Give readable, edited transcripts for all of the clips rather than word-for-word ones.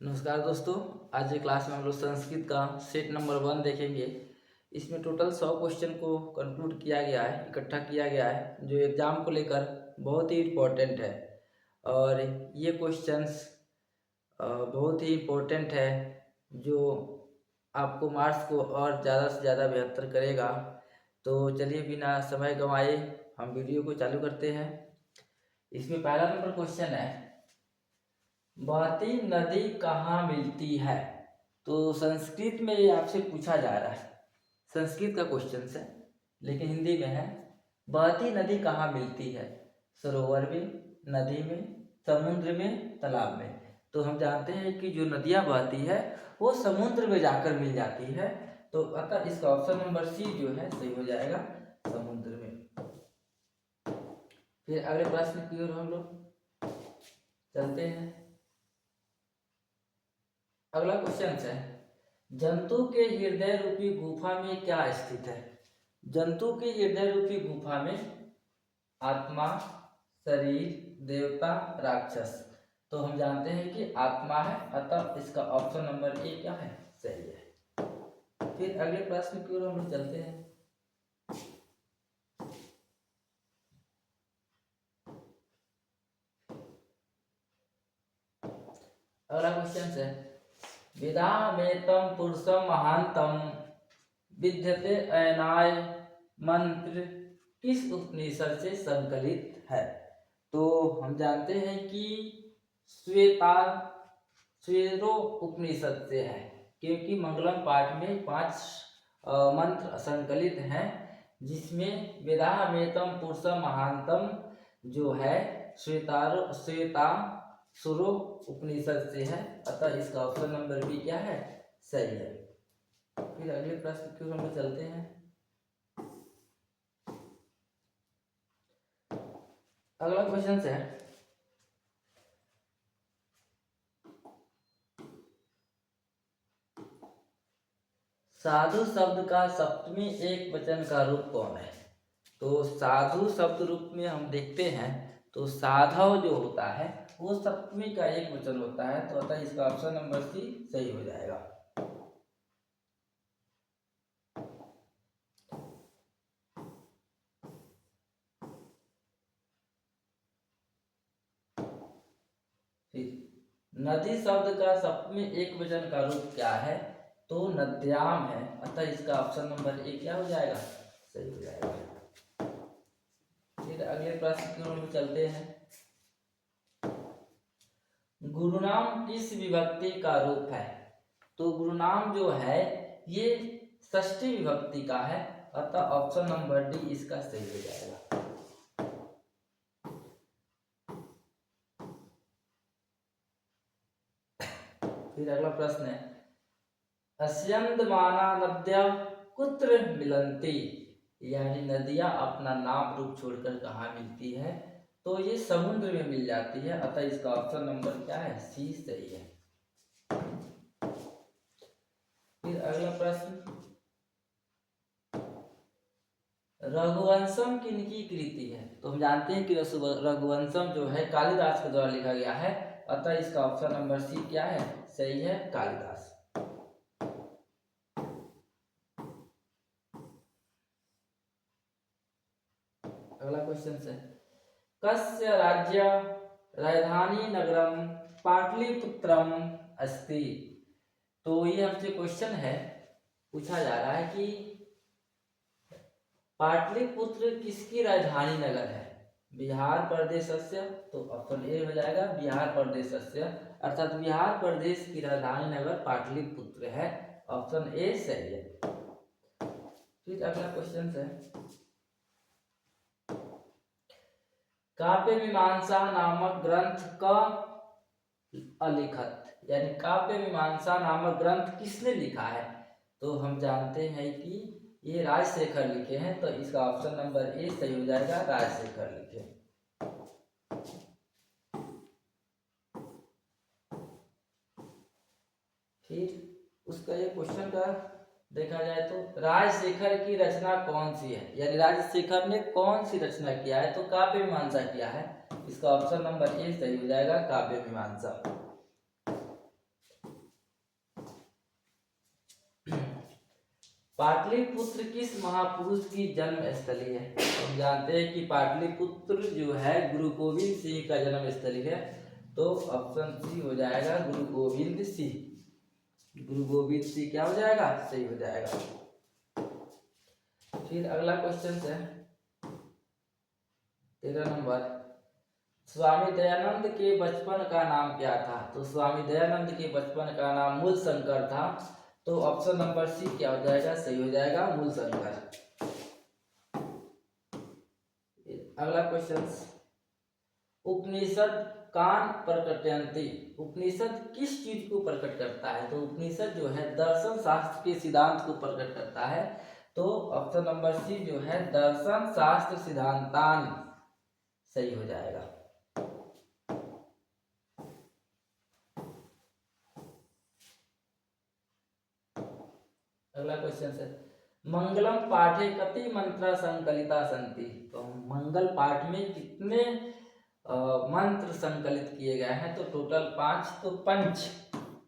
नमस्कार दोस्तों। आज के क्लास में हम लोग संस्कृत का सेट नंबर 1 देखेंगे। इसमें टोटल 100 क्वेश्चन को कंक्लूड किया गया है, इकट्ठा किया गया है, जो एग्ज़ाम को लेकर बहुत ही इम्पोर्टेंट है। और ये क्वेश्चंस बहुत ही इम्पोर्टेंट है, जो आपको मार्क्स को और ज़्यादा से ज़्यादा बेहतर करेगा। तो चलिए बिना समय गंवाए हम वीडियो को चालू करते हैं। इसमें पहला नंबर क्वेश्चन है, बहती नदी कहाँ मिलती है। तो संस्कृत में ये आपसे पूछा जा रहा है, संस्कृत का क्वेश्चन है लेकिन हिंदी में है। बहती नदी कहाँ मिलती है, सरोवर में, नदी में, समुद्र में, तालाब में। तो हम जानते हैं कि जो नदियाँ बहती है वो समुद्र में जाकर मिल जाती है। तो अतः इसका ऑप्शन नंबर सी जो है सही हो जाएगा, समुद्र में। फिर अगले प्रश्न की ओर हम लोग चलते हैं। अगला क्वेश्चन है, जंतु के हृदय रूपी गुफा में क्या स्थित है। जंतु के हृदय रूपी गुफा में आत्मा, शरीर, देवता, राक्षस। तो हम जानते हैं कि आत्मा है, अतः इसका ऑप्शन नंबर ए क्या है, सही है। फिर अगले प्रश्न की ओर हम लोग चलते हैं। अगला क्वेश्चन है, विदामेतम पुरुषम महांतम विद्यते अयनाय मंत्र किस उपनिषद से संकलित है। तो हम जानते हैं कि श्वेता श्वेरो उपनिषद से है, क्योंकि मंगलम पाठ में 5 मंत्र संकलित हैं, जिसमें वेदामेतम पुरुषम महांतम जो है श्वेता सुरो उपनिषद से है, अतः इसका ऑप्शन नंबर बी क्या है, सही है। फिर अगले प्रश्न की ओर हम लोग चलते हैं। अगला क्वेश्चन है, साधु शब्द का सप्तमी एक वचन का रूप कौन है। तो साधु शब्द रूप में हम देखते हैं तो साधव जो होता है वो सप्तमी का एक वचन होता है, तो अतः इसका ऑप्शन नंबर सी सही हो जाएगा। नदी शब्द का सप्तमी एक वचन का रूप क्या है, तो नद्याम है, अतः इसका ऑप्शन नंबर ए क्या हो जाएगा, सही हो जाएगा। फिर अगले प्रश्न की ओर चलते हैं। गुरुनाम किस विभक्ति का रूप है। तो गुरुनाम जो है ये षष्ठी विभक्ति का है, अतः ऑप्शन नंबर डी इसका सही हो जाएगा। फिर अगला प्रश्न है, अस्यन्दमाना नद्या कुत्र मिलन्ति, यानी नदियां अपना नाम रूप छोड़कर कहाँ मिलती है। तो ये समुद्र में मिल जाती है, अतः इसका ऑप्शन नंबर क्या है, सी सही है। फिर अगला प्रश्न, रघुवंशम किनकी कृति है। तो हम जानते हैं कि रघुवंशम जो है कालिदास के द्वारा लिखा गया है, अतः इसका ऑप्शन नंबर सी क्या है, सही है, कालिदास। अगला क्वेश्चन है, कस्य राज्य राजधानी नगरम पाटलिपुत्रम अस्ति। तो ये हमसे क्वेश्चन है, पूछा जा रहा है कि पाटलिपुत्र किसकी राजधानी नगर है। बिहार प्रदेशस्य, तो ऑप्शन ए हो जाएगा बिहार प्रदेशस्य, अर्थात बिहार प्रदेश की राजधानी नगर पाटलिपुत्र है, ऑप्शन ए सही है। फिर अगला क्वेश्चन है, काव्य मीमांसा नामक ग्रंथ का अलिखत, यानी काव्य मीमांसा नामक ग्रंथ किसने लिखा है। तो हम जानते हैं कि ये राजशेखर लिखे हैं, तो इसका ऑप्शन नंबर ए सही हो जाएगा, राजशेखर लिखे। फिर उसका ये क्वेश्चन का देखा जाए तो राजशेखर की रचना कौन सी है, यानी राजशेखर ने कौन सी रचना किया है, तो काव्य मीमांसा किया है, इसका ऑप्शन नंबर ए सही हो जाएगा, काव्य मीमांसा। पाटलिपुत्र किस महापुरुष की जन्म स्थली है? हम जानते हैं कि पाटलिपुत्र जो है गुरु गोविंद सिंह का जन्म स्थली है, तो ऑप्शन सी हो जाएगा गुरु गोविंद सिंह। गुरु गोविंद सिंह क्या हो जाएगा? सही हो जाएगा। फिर अगला क्वेश्चन है 13 नंबर, स्वामी दयानंद के बचपन का नाम क्या था? तो स्वामी दयानंद के बचपन का नाम मूल शंकर था, तो ऑप्शन नंबर सी क्या हो जाएगा? सही हो जाएगा, मूल शंकर। अगला क्वेश्चन, उपनिषद कान प्रकटयन्ति, उपनिषद किस चीज को प्रकट करता है? तो उपनिषद जो है दर्शन शास्त्र के सिद्धांत को प्रकट करता है, तो ऑप्शन नंबर सी जो है दर्शन शास्त्र सिद्धांतान सही हो जाएगा। अगला क्वेश्चन है, मंगलम पाठे कति मंत्र संकलिता सन्ति? तो मंगल पाठ में कितने मंत्र संकलित किए गए हैं? तो टोटल 5, तो पंच,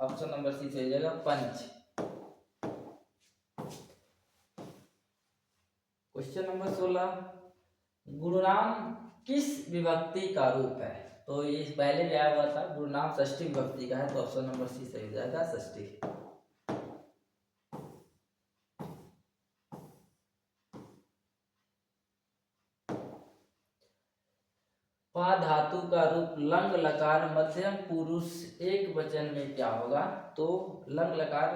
ऑप्शन नंबर सी सही हो जाएगा, पंच। क्वेश्चन नंबर 16, गुरुनाम किस विभक्ति का रूप है? तो ये पहले भी आया हुआ था, गुरुनाम षष्ठी विभक्ति का है, तो ऑप्शन नंबर सी सही हो जाएगा, षष्ठी। पा धातु का रूप लंग लकार मध्यम पुरुष एक वचन में क्या होगा? तो लंग लकार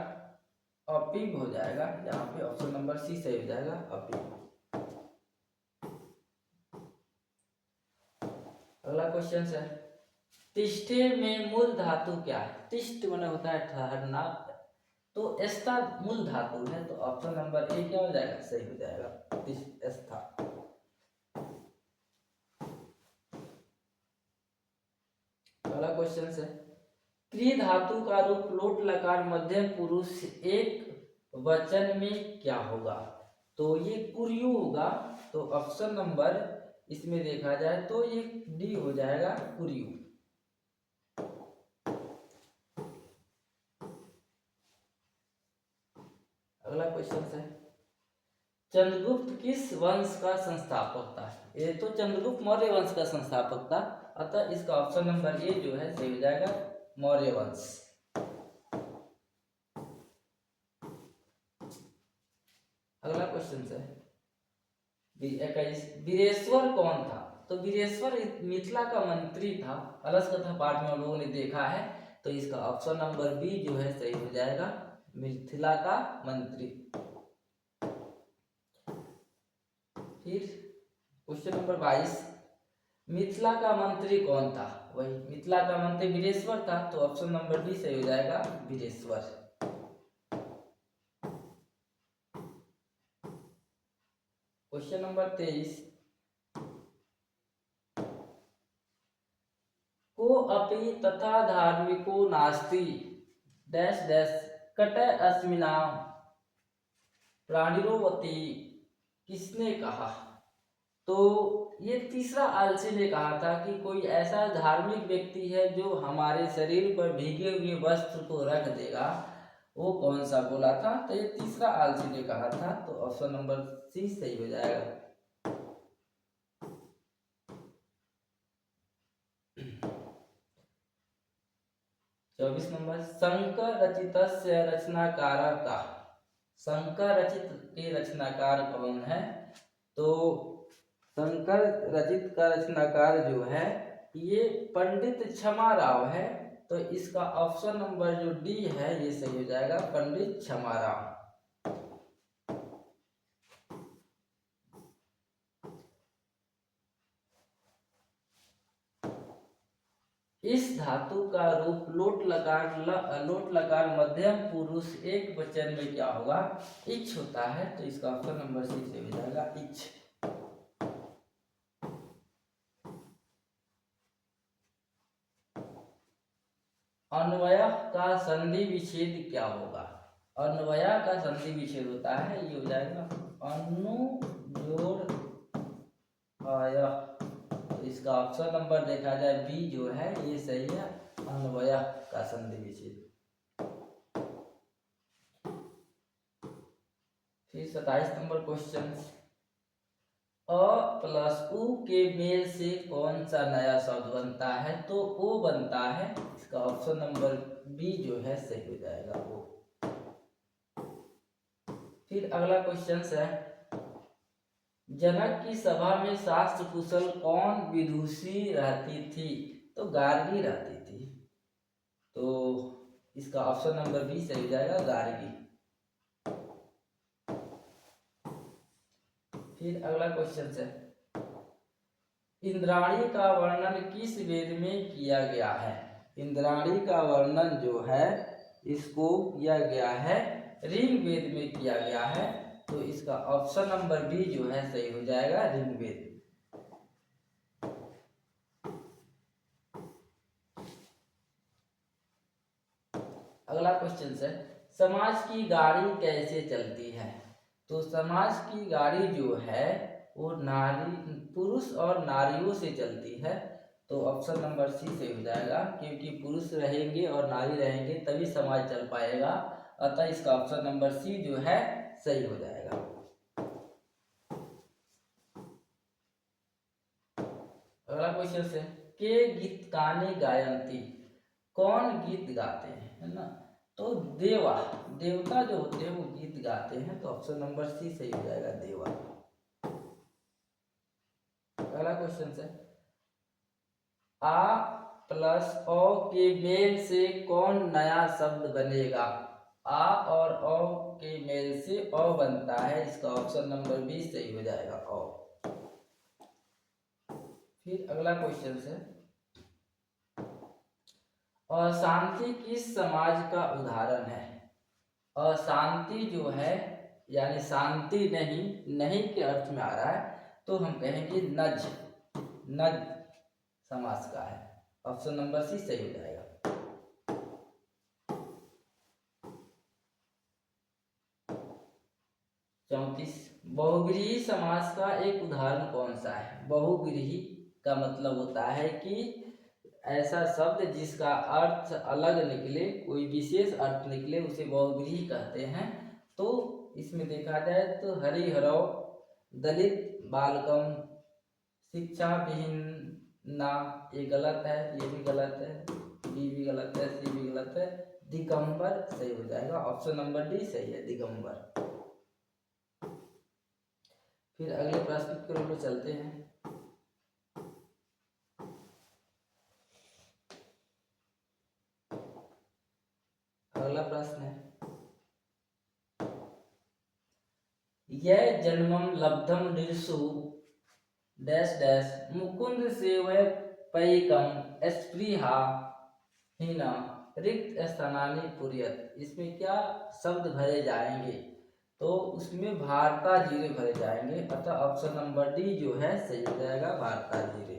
अपिब हो जाएगा, यहाँ पे ऑप्शन नंबर सी सही हो जाएगा, अपिब। अगला क्वेश्चन है, तिष्ठे में मूल धातु क्या है? तिष्ठ माने होता है ठहरना, तो एस्था मूल धातु है, तो ऑप्शन नंबर ए क्या हो जाएगा? सही हो जाएगा, तिष्ठ एस्था। अगला क्वेश्चन है, क्री धातु का रूप लोट लकार मध्यम पुरुष एक वचन में क्या होगा? तो ये कुर्यु होगा, तो ऑप्शन नंबर इसमें देखा जाए तो ये डी हो जाएगा, कुर्यु। अगला क्वेश्चन है, चंद्रगुप्त किस वंश का संस्थापक था? ये तो चंद्रगुप्त मौर्य वंश का संस्थापक था, अतः इसका ऑप्शन नंबर ए जो है सही हो जाएगा, मौर्य वंश। अगला क्वेश्चन है 21, वीरेश्वर कौन था? तो वीरेश्वर मिथिला का मंत्री था, अलस कथा पाठ में हम लोगों ने देखा है, तो इसका ऑप्शन नंबर बी जो है सही हो जाएगा, मिथिला का मंत्री। फिर क्वेश्चन नंबर 22, मिथिला का मंत्री कौन था? वही मिथिला का मंत्री वीरेश्वर था, तो ऑप्शन नंबर डी सही हो जाएगा, वीरेश्वर। क्वेश्चन नंबर 23, को अपि तथा धार्मिको नास्ति डैश डैश कटय अस्मिनाम प्राणिरोवती किसने कहा? तो ये तीसरा आलसी ने कहा था कि कोई ऐसा धार्मिक व्यक्ति है जो हमारे शरीर पर भीगे हुए वस्त्र को रख देगा, वो कौन सा बोला था? तो ये तीसरा आलसी ने कहा था, तो ऑप्शन नंबर सी सही हो जाएगा। चौबीस नंबर, शंकर रचित रचनाकार का, शंकर रचित के रचनाकार कौन है? तो शंकर रचित का रचनाकार जो है ये पंडित क्षमा राव है, तो इसका ऑप्शन नंबर जो डी है ये सही हो जाएगा, पंडित क्षमा राव। इस धातु का रूप लोट लकार मध्यम पुरुष एक वचन में क्या होगा? इच्छ होता है, तो इसका ऑप्शन नंबर सी सही हो जाएगा, इच्छ। अन्वय का संधि विच्छेद क्या होगा? अन्वय का संधि विच्छेद होता है, ये हो जाएगा अनु जोड़ आय, तो इसका ऑप्शन नंबर देखा जाए बी जो है ये सही है, अन्वय का संधि विच्छेद। फिर 27 नंबर क्वेश्चन, अ प्लस उ के मेल से कौन सा नया शब्द बनता है? तो ओ बनता है, इसका ऑप्शन नंबर बी जो है सही हो जाएगा वो। फिर अगला क्वेश्चन है, जनक की सभा में शास्त्र कुशल कौन विदुषी रहती थी? तो गार्गी रहती थी, तो इसका ऑप्शन नंबर बी सही हो जाएगा, गार्गी। फिर अगला क्वेश्चन है, इंद्राणी का वर्णन किस वेद में किया गया है? इंद्राणी का वर्णन जो है इसको किया गया है ऋग्वेद में किया गया है, तो इसका ऑप्शन नंबर बी जो है सही हो जाएगा, ऋग्वेद। अगला क्वेश्चन है, समाज की गाड़ी कैसे चलती है? तो समाज की गाड़ी जो है वो पुरुष और नारियों से चलती है, तो ऑप्शन नंबर सी सही हो जाएगा, क्योंकि पुरुष रहेंगे और नारी रहेंगे तभी समाज चल पाएगा, अतः इसका ऑप्शन नंबर सी जो है सही हो जाएगा। अगला क्वेश्चन है, के गीत गाने गायंती, कौन गीत गाते हैं, है ना? तो देवा, देवता जो होते हैं वो गीत गाते हैं, तो ऑप्शन नंबर सी सही हो जाएगा, देवा। अगला क्वेश्चन है, आ प्लस ओ के मेल से कौन नया शब्द बनेगा? आ और ओ के मेल से ओ बनता है, इसका ऑप्शन नंबर बी सही हो जाएगा, ओ। फिर अगला क्वेश्चन है, अशांति किस समाज का उदाहरण है? अशांति जो है यानी शांति नहीं, नहीं के अर्थ में आ रहा है, तो हम कहेंगे नज, नज समाज का है, ऑप्शन नंबर सी सही हो जाएगा। 34, बहुव्रीहि समास का एक उदाहरण कौन सा है? बहुव्रीहि का मतलब होता है कि ऐसा शब्द जिसका अर्थ अलग निकले, कोई विशेष अर्थ निकले, उसे बहुव्रीहि कहते हैं। तो इसमें देखा जाए तो हरिहरौ, दलित बालकम, शिक्षा विहीन ना, ये गलत है, ये भी गलत है, बी भी गलत है, सी भी गलत है, दिगंबर सही हो जाएगा, ऑप्शन नंबर डी सही है, दिगंबर। फिर अगले प्रश्न की ओर चलते हैं। अगला प्रश्न है, यह जन्मम लब्धम ऋषु डैश डैश मुकुंद सेवय पैकम स्पृहा हीना रिक्त स्थानानि पुरियत, इसमें क्या शब्द भरे जाएंगे? तो उसमें भारता जीरे भरे जाएंगे, अतः ऑप्शन नंबर डी जो है सही हो जाएगा, भारता जीरे।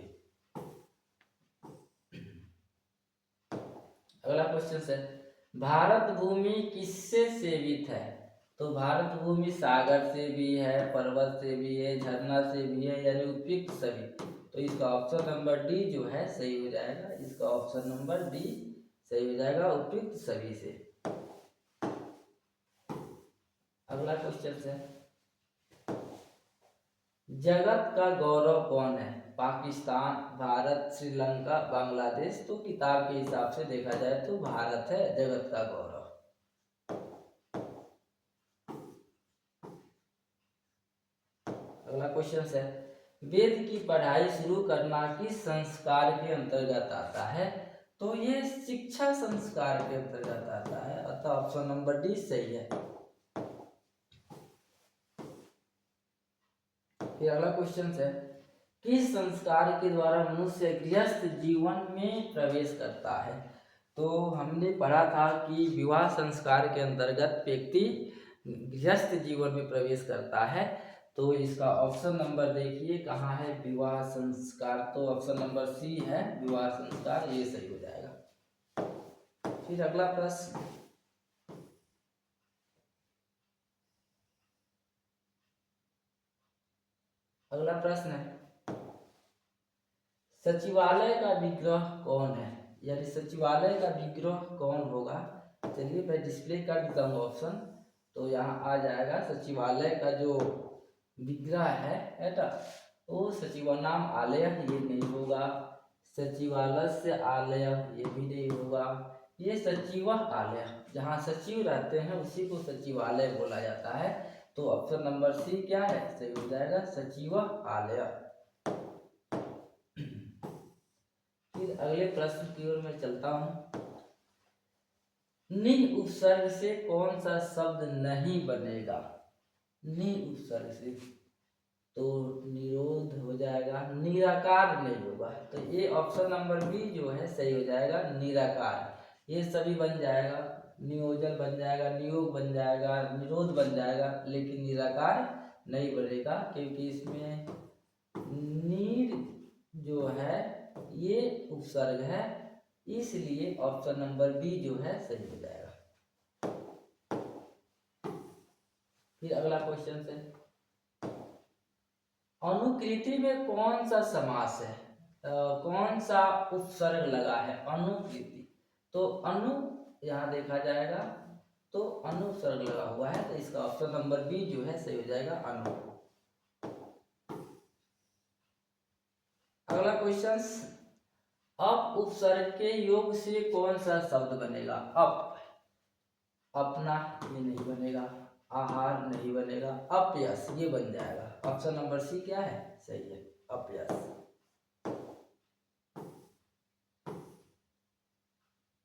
अगला क्वेश्चन है, भारत भूमि किससे सेवित है? तो भारत भूमि सागर से भी है, पर्वत से भी है, झरना से भी है, यानी उपयुक्त सभी, तो इसका ऑप्शन नंबर डी जो है सही हो जाएगा, इसका ऑप्शन नंबर डी सही हो जाएगा, उपयुक्त सभी से। अगला क्वेश्चन है, जगत का गौरव कौन है? पाकिस्तान, भारत, श्रीलंका, बांग्लादेश, तो किताब के हिसाब से देखा जाए तो भारत है जगत का गौरव। अगला क्वेश्चन है, वेद की पढ़ाई शुरू करना किस संस्कार के अंतर्गत आता है? तो ये शिक्षा संस्कार के अंतर्गत आता है, अतः ऑप्शन नंबर डी सही है। फिर अगला क्वेश्चन है, किस संस्कार के द्वारा मनुष्य गृहस्थ जीवन में प्रवेश करता है? तो हमने पढ़ा था कि विवाह संस्कार के अंतर्गत व्यक्ति गृहस्थ जीवन में प्रवेश करता है, तो इसका ऑप्शन नंबर देखिए कहाँ है, विवाह संस्कार, तो ऑप्शन नंबर सी है, विवाह संस्कार, ये सही हो जाएगा। फिर अगला प्रश्न, अगला प्रश्न है, सचिवालय का विग्रह कौन है? यानी सचिवालय का विग्रह कौन होगा? चलिए मैं डिस्प्ले कर देता हूँ ऑप्शन। तो यहाँ आ जाएगा सचिवालय का जो विग्रह है ना, वो सचिव नाम आलय ये नहीं होगा, सचिवालय से आलय ये भी नहीं होगा, ये सचिव आलय, जहाँ सचिव रहते हैं उसी को सचिवालय बोला जाता है। तो ऑप्शन नंबर सी क्या है, सही हो जाएगा सचिव आलय। फिर अगले प्रश्न की ओर मैं चलता हूँ। नि उपसर्ग से कौन सा शब्द नहीं बनेगा, नि उपसर्ग से, तो निरोध हो जाएगा, निराकार नहीं होगा, तो ये ऑप्शन नंबर बी जो है सही हो जाएगा निराकार। ये सभी बन जाएगा, नियोजन बन जाएगा, नियोग बन जाएगा, निरोध बन जाएगा, लेकिन निराकार नहीं बनेगा, क्योंकि इसमें नीर जो है ये उपसर्ग है, इसलिए ऑप्शन नंबर बी जो है सही हो जाएगा। फिर अगला क्वेश्चन है, अनुकृति में कौन सा समास है, कौन सा उपसर्ग लगा है अनुकृति, तो अनु यहाँ देखा जाएगा तो अनुसर्ग लगा हुआ है, तो इसका ऑप्शन नंबर बी जो है सही हो जाएगा अनु। अगला क्वेश्चन, अप उपसर्ग के योग से कौन सा शब्द बनेगा, अप, अपना ये नहीं बनेगा, आहार नहीं बनेगा, अपयश ये बन जाएगा, ऑप्शन नंबर सी क्या है, सही है अपयश।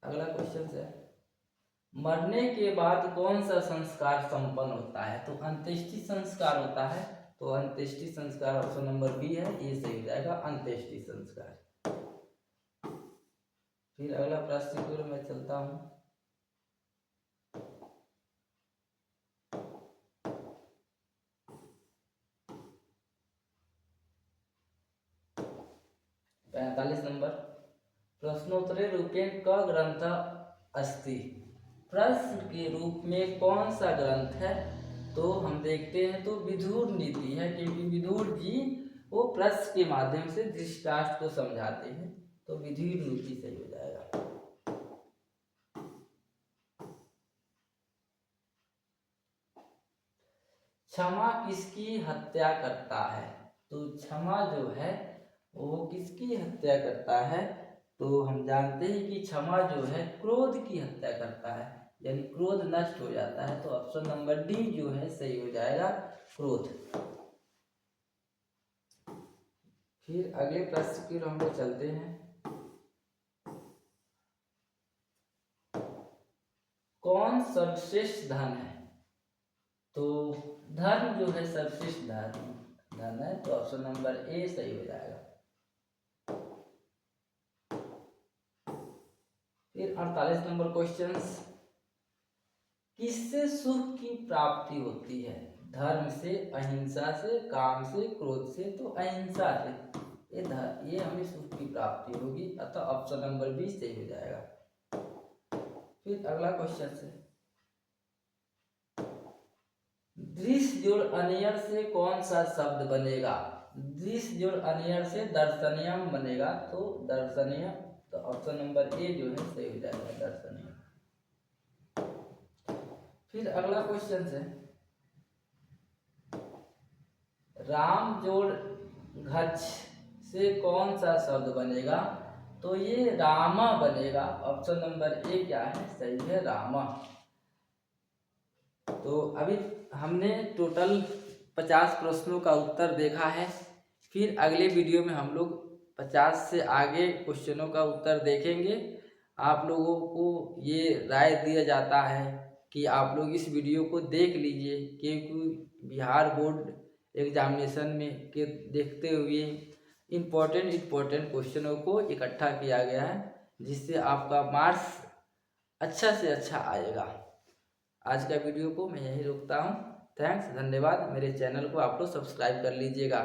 अगला क्वेश्चन है, मरने के बाद कौन सा संस्कार संपन्न होता है, तो अंत्येष्टि संस्कार होता है, तो अंत्येष्टि संस्कार ऑप्शन नंबर बी है, ये सही हो जाएगा अंत्येष्टि संस्कार। फिर अगला प्रश्न की ओर मैं चलता हूँ। नंबर, प्रश्नोत्तरी रूपेण क ग्रंथ अस्ति, प्रश्न के रूप में कौन सा ग्रंथ है, तो हम देखते हैं तो विदुर नीति है, क्योंकि विदुर जी वो प्रश्न के माध्यम से धृतराष्ट्र को समझाते हैं, तो विदुर नीति सही हो जाएगा। क्षमा किसकी हत्या करता है, तो क्षमा जो है वो किसकी हत्या करता है, तो हम जानते हैं कि क्षमा जो है क्रोध की हत्या करता है, यानी क्रोध नष्ट हो जाता है, तो ऑप्शन नंबर डी जो है सही हो जाएगा क्रोध। फिर अगले प्रश्न की ओर हम लोग चलते हैं, कौन सर्वश्रेष्ठ धन है, तो धन जो है सर्वश्रेष्ठ धन है, तो ऑप्शन नंबर ए सही हो जाएगा। फिर 48 नंबर क्वेश्चन, किससे सुख की प्राप्ति होती है, धर्म से, अहिंसा से, काम से, क्रोध से, तो अहिंसा से ये हमें सुख की प्राप्ति होगी, अतः ऑप्शन नंबर बी सही हो जाएगा। फिर अगला क्वेश्चन है, दृश्य जोड़ अनियर से कौन सा शब्द बनेगा, दृश्य जोड़ अनियर से दर्शनीयम बनेगा, तो दर्शनीय, तो ऑप्शन नंबर ए जो है सही हो जाएगा दर्शनीय। फिर अगला क्वेश्चन है, राम जोड़ घच से कौन सा शब्द बनेगा, तो ये रामा बनेगा, ऑप्शन नंबर ए क्या है, सही है रामा। तो अभी हमने टोटल 50 प्रश्नों का उत्तर देखा है, फिर अगले वीडियो में हम लोग 50 से आगे क्वेश्चनों का उत्तर देखेंगे। आप लोगों को ये राय दिया जाता है कि आप लोग इस वीडियो को देख लीजिए, क्योंकि बिहार बोर्ड एग्जामिनेशन में के देखते हुए इम्पोर्टेंट क्वेश्चनों को इकट्ठा किया गया है, जिससे आपका मार्क्स अच्छा से अच्छा आएगा। आज का वीडियो को मैं यहीं रोकता हूँ। थैंक्स, धन्यवाद। मेरे चैनल को आप लोग सब्सक्राइब कर लीजिएगा।